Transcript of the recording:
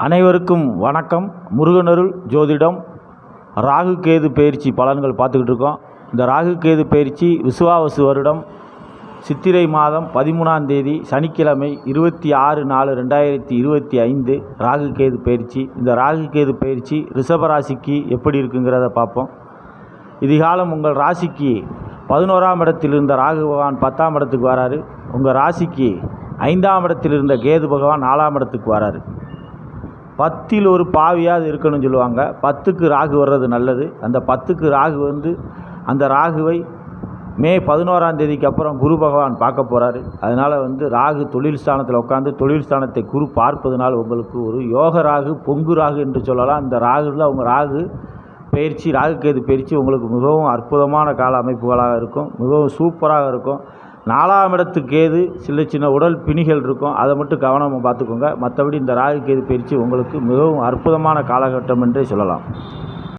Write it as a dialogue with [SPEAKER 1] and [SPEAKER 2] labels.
[SPEAKER 1] அனைவருக்கும் வணக்கம். முருகனருள் ஜோதிடம் ராகு கேது பயிற்சி பலன்கள் பார்த்துக்கிட்டு இருக்கோம். இந்த ராகு கேது பயிற்சி விசுவாவசு வருடம் சித்திரை மாதம் 13ஆம் தேதி சனிக்கிழமை 26/4/2025 ராகு கேது பயிற்சி. இந்த ராகு கேது பயிற்சி ரிஷபராசிக்கு எப்படி இருக்குங்கிறத பார்ப்போம். இதிகாலம் உங்கள் ராசிக்கு 11ஆம் இடத்தில் இருந்த ராகு பகவான் 10ஆம் இடத்துக்கு வராரு. உங்கள் ராசிக்கு 5ஆம் இடத்தில் இருந்த கேது பகவான் 4ஆம் இடத்துக்கு வராரு. 10ல் ஒரு பாவியாவது இருக்கணும்னு சொல்லுவாங்க. 10க்கு ராகு வர்றது நல்லது. அந்த 10க்கு ராகு அந்த ராகுவை மே 11ஆம் தேதிக்கு அப்புறம் குரு பகவான் பார்க்க போகிறாரு. அதனால் ராகு தொழில் ஸ்தானத்தில் உட்காந்து தொழில் ஸ்தானத்தை குரு பார்ப்பதனால் உங்களுக்கு ஒரு யோக ராகு, பொங்கு ராகு என்று சொல்லலாம். இந்த ராகுல உங்கள் ராகு பயிற்சி, ராகு கேது பயிற்சி உங்களுக்கு மிகவும் அற்புதமான கால அமைப்புகளாக இருக்கும். மிகவும் சூப்பராக இருக்கும். 4ஆம் இடத்துக்கு கேது சின்ன சின்ன உடல் பிணிகள் இருக்கும். அதை மட்டும் கவனமாக பார்த்துக்கோங்க. மற்றபடி இந்த ராகு கேது பயிற்சி உங்களுக்கு மிகவும் அற்புதமான காலகட்டம் என்றே சொல்லலாம்.